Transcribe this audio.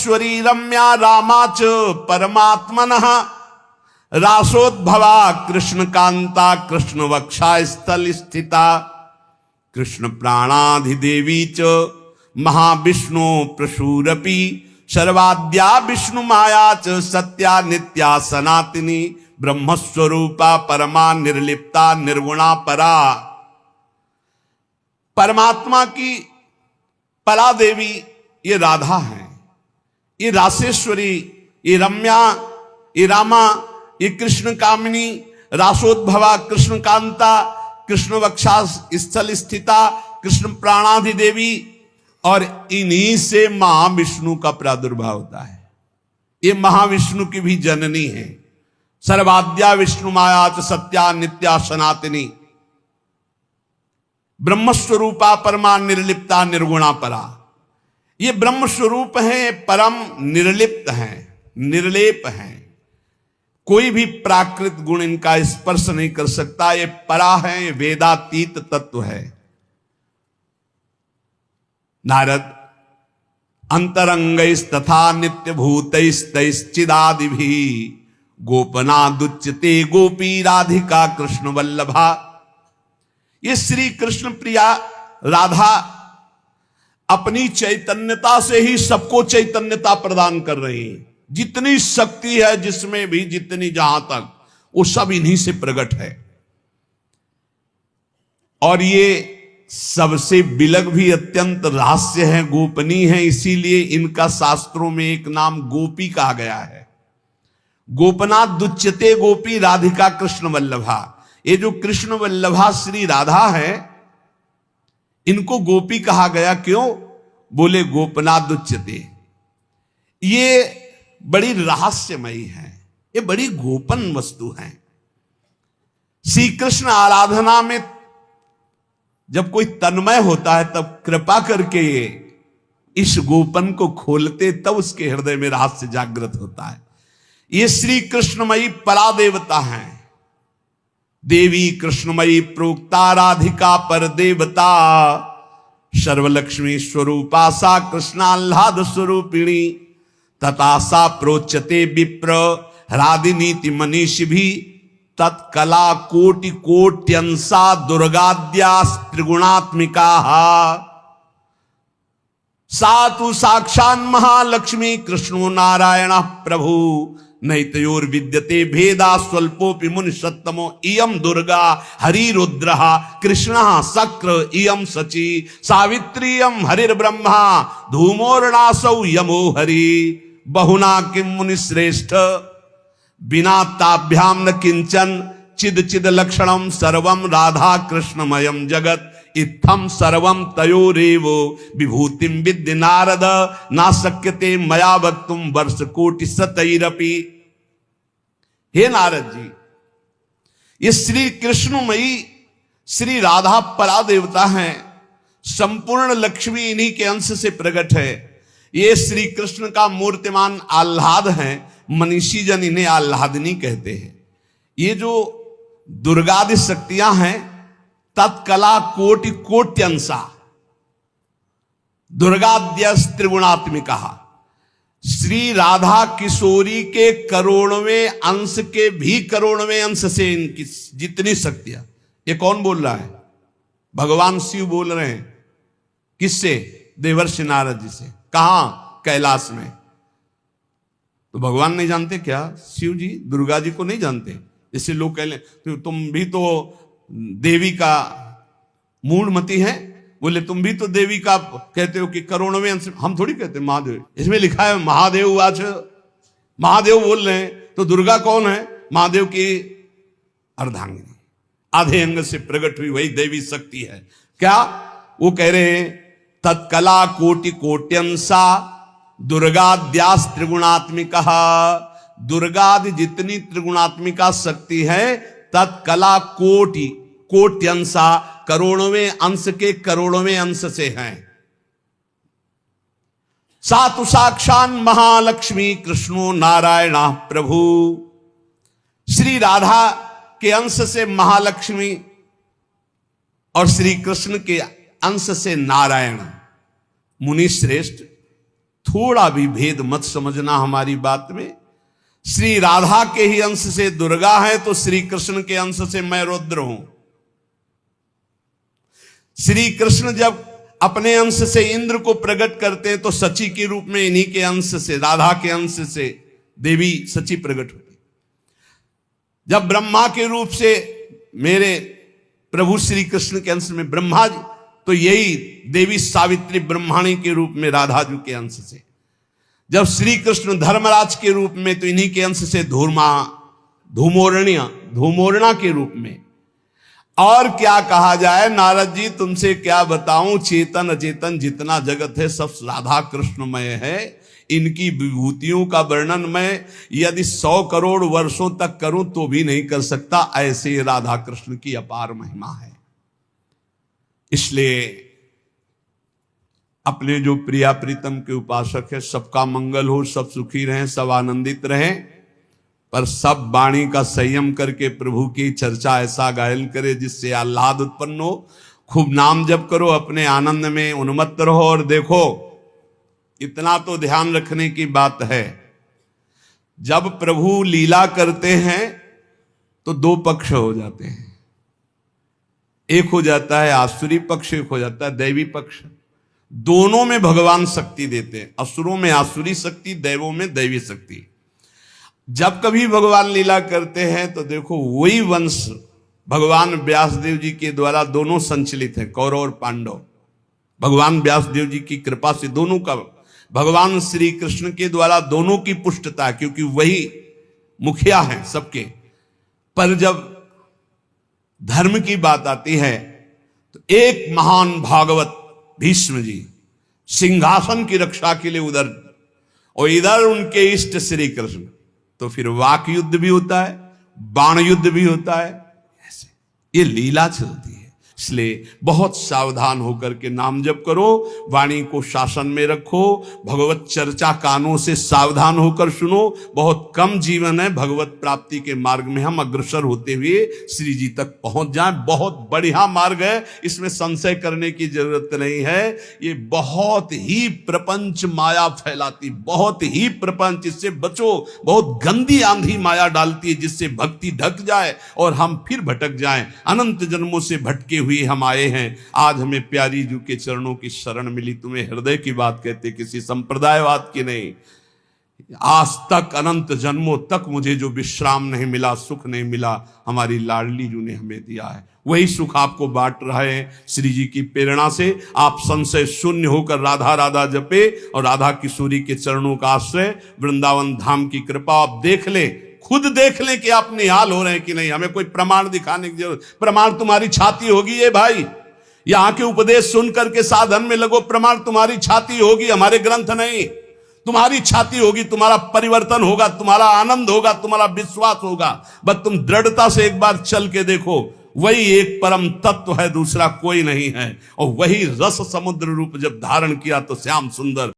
ईश्वरी रम्या रामा च परमात्मनः रासोद्भवा कृष्ण कांता कृष्ण वक्षा स्थल स्थिता कृष्ण प्राणाधिदेवी च महाविष्णु प्रसूरपि सर्वाद्या विष्णु माया च सत्या नित्या सनातनी ब्रह्मस्वरूपा परमा निर्लिप्ता निर्गुणा परा। परमात्मा की परा देवी ये राधा है, ये रासेश्वरी, ये रम्या, ये रामा, ये कृष्ण कामिनी, रासोद्भवा कृष्ण कांता कृष्ण वक्षा स्थल स्थिता कृष्ण प्राणाधि देवी, और इन्हीं से महाविष्णु का प्रादुर्भाव होता है। ये महाविष्णु की भी जननी है। सर्वाद्या विष्णु माया च सत्या नित्या सनातनी ब्रह्मस्वरूपा परमा निर्लिप्ता निर्गुणा परा। ये ब्रह्म स्वरूप है, परम निर्लिप्त है, निर्लेप है, कोई भी प्राकृत गुण इनका स्पर्श नहीं कर सकता। ये परा है, ये वेदातीत तत्व है। नारद अंतरंगैस्तथा नित्य भूतैस्तैश्चिदादि भी गोपना दुच्यते गोपी राधिका कृष्ण वल्लभा। ये श्री कृष्ण प्रिया राधा अपनी चैतन्यता से ही सबको चैतन्यता प्रदान कर रही है। जितनी शक्ति है जिसमें भी, जितनी जहां तक, वो सब इन्हीं से प्रकट है। और ये सबसे बिलग भी अत्यंत रहस्य है, गोपनीय है, इसीलिए इनका शास्त्रों में एक नाम गोपी कहा गया है। गोपना दुच्यते गोपी राधिका कृष्ण वल्लभा। ये जो कृष्ण वल्लभा श्री राधा है, इनको गोपी कहा गया। क्यों? बोले गोपना दुच्यते, ये बड़ी रहस्यमयी है, ये बड़ी गोपन वस्तु है। श्री कृष्ण आराधना में जब कोई तन्मय होता है तब कृपा करके इस गोपन को खोलते, तब उसके हृदय में रहस्य जागृत होता है। ये श्री कृष्णमयी परा देवता है। देवी कृष्णमयी प्रोक्ता राधिका पर देवता सर्वलक्ष्मी स्वरूपा सा कृष्णाह्लाद स्वरूपिणी तथा सा प्रोच्यते विप्र ह्रादिनीति मनीषि भी तत्कला कोटि कोट्यंसा दुर्गाद्या त्रिगुणात्मिका। सातु साक्षान् महालक्ष्मी कृष्णो नारायण प्रभु नैतयोर विद्यते भेदा स्वल्पोपि मुनि सत्तमो इयम दुर्गा हरिरुद्रः कृष्णः शक्र इयम सची सावित्रीयम हरिर्ब्रह्मा धूमोर्णासौ यमो हरि बहुना किम मुनि श्रेष्ठ बिना ताभ्याम न किंचन चिद चिद लक्षणम सर्वम राधा कृष्णमयम जगत इत्थम सर्वम तयोरेवो विभूतिम विद्य नारद ना शक्यते मया वक्तुम वर्ष कोटि सतैरपि। हे नारद जी, ये श्री कृष्णमयी श्री राधा परा देवता हैं। संपूर्ण लक्ष्मी इन्हीं के अंश से प्रकट है। ये श्री कृष्ण का मूर्तिमान आह्लाद है। मनीषी जन इन्हें आह्लादिनी कहते हैं। ये जो दुर्गादि शक्तियां हैं, तत्कला कोटि कोट्यंसा दुर्गाद्य त्रिगुणात्मिका। श्री राधा किशोरी के करोड़वें अंश के भी करोड़वें अंश से इनकी जितनी शक्तियां। ये कौन बोल रहा है? भगवान शिव बोल रहे हैं। किससे? देवर्षि नारद जी से। कहां? कैलाश में। तो भगवान नहीं जानते क्या? शिव जी दुर्गा जी को नहीं जानते? जैसे लोग कह लें तो तुम भी तो देवी का मूढ़मती है, बोले तुम भी तो देवी का कहते हो कि करोड़वें अंश। हम थोड़ी कहते महादेव, इसमें लिखा है महादेव आज, महादेव बोल रहे हैं। तो दुर्गा कौन है? महादेव की अर्धांगिनी, आधे अंग से प्रकट हुई वही देवी शक्ति है। क्या वो कह रहे हैं? तत्कला कोटि कोट्यंसा दुर्गाद्यास त्रिगुणात्मिका। दुर्गादि जितनी त्रिगुणात्मिका शक्ति है, तत्कला कोटि कोट्यंसा करोड़वें अंश के करोड़वें अंश से हैं। सातु साक्षान महालक्ष्मी कृष्णो नारायण प्रभु। श्री राधा के अंश से महालक्ष्मी और श्री कृष्ण के अंश से नारायण। मुनि श्रेष्ठ, थोड़ा भी भेद मत समझना हमारी बात में। श्री राधा के ही अंश से दुर्गा है तो श्री कृष्ण के अंश से मैं रुद्र हूं। श्री कृष्ण जब अपने अंश से इंद्र को प्रकट करते हैं तो सची के रूप में इन्हीं के अंश से, राधा के अंश से देवी सची प्रकट होती। जब ब्रह्मा के रूप से मेरे प्रभु श्री कृष्ण के अंश में ब्रह्मा जी, तो यही देवी सावित्री ब्रह्माणी के रूप में राधा जी के अंश से। जब श्री कृष्ण धर्मराज के रूप में तो इन्हीं के अंश से धूमोरणा के रूप में। और क्या कहा जाए नारद जी, तुमसे क्या बताऊं, चेतन अचेतन जितना जगत है सब राधा कृष्णमय है। इनकी विभूतियों का वर्णन मैं यदि 100 करोड़ वर्षों तक करूं तो भी नहीं कर सकता, ऐसे राधा कृष्ण की अपार महिमा है। इसलिए अपने जो प्रिया प्रीतम के उपासक है, सबका मंगल हो, सब सुखी रहें, सब आनंदित रहें, पर सब वाणी का संयम करके प्रभु की चर्चा ऐसा गायन करे जिससे आह्लाद उत्पन्न हो। खूब नाम जप करो, अपने आनंद में उन्मत्त रहो। और देखो, इतना तो ध्यान रखने की बात है, जब प्रभु लीला करते हैं तो 2 पक्ष हो जाते हैं। एक हो जाता है आसुरी पक्ष, एक हो जाता है दैवी पक्ष। दोनों में भगवान शक्ति देते हैं, असुरों में आसुरी शक्ति, दैवों में दैवी शक्ति। जब कभी भगवान लीला करते हैं तो देखो वही वंश भगवान व्यासदेव जी के द्वारा दोनों संचलित है, कौरव और पांडव। भगवान व्यासदेव जी की कृपा से दोनों का, भगवान श्री कृष्ण के द्वारा दोनों की पुष्टता, क्योंकि वही मुखिया हैं सबके। पर जब धर्म की बात आती है तो एक महान भागवत भीष्म जी सिंहासन की रक्षा के लिए उधर, और इधर उनके इष्ट श्री कृष्ण। तो फिर वाक युद्ध भी होता है, बाण युद्ध भी होता है, ऐसे ये लीला चलती है। इसलिए बहुत सावधान होकर के नाम जप करो, वाणी को शासन में रखो, भगवत चर्चा कानों से सावधान होकर सुनो। बहुत कम जीवन है, भगवत प्राप्ति के मार्ग में हम अग्रसर होते हुए श्री जी तक पहुंच जाएं। बहुत बढ़िया मार्ग है, इसमें संशय करने की जरूरत नहीं है। ये बहुत ही प्रपंच माया फैलाती, बहुत ही प्रपंच, इससे बचो। बहुत गंदी आंधी माया डालती है जिससे भक्ति ढक जाए और हम फिर भटक जाएं। अनंत जन्मों से भटके हुए हम आए हैं, आज हमें प्यारी जी के चरणों की शरण मिली। तुम्हें हृदय की बात कहते, किसी संप्रदायवाद की नहीं। आज तक अनंत जन्मों तक मुझे जो विश्राम नहीं मिला, सुख नहीं मिला, हमारी लाडली जी ने हमें दिया है। वही सुख आपको बांट रहे हैं श्री जी की प्रेरणा से। आप संशय शून्य होकर राधा राधा जपे और राधा किशोरी के चरणों का आश्रय, वृंदावन धाम की कृपा आप देख लें, खुद देख लें कि आप निहाल हो रहे हैं कि नहीं। हमें कोई प्रमाण दिखाने की जरूरत, प्रमाण तुम्हारी छाती होगी। ये भाई यहां के उपदेश सुन करके साधन में लगो, प्रमाण तुम्हारी छाती होगी, हमारे ग्रंथ नहीं। तुम्हारी छाती होगी, तुम्हारा परिवर्तन होगा, तुम्हारा आनंद होगा, तुम्हारा विश्वास होगा। बस तुम दृढ़ता से एक बार चल के देखो, वही एक परम तत्व है, दूसरा कोई नहीं है। और वही रस समुद्र रूप जब धारण किया तो श्याम सुंदर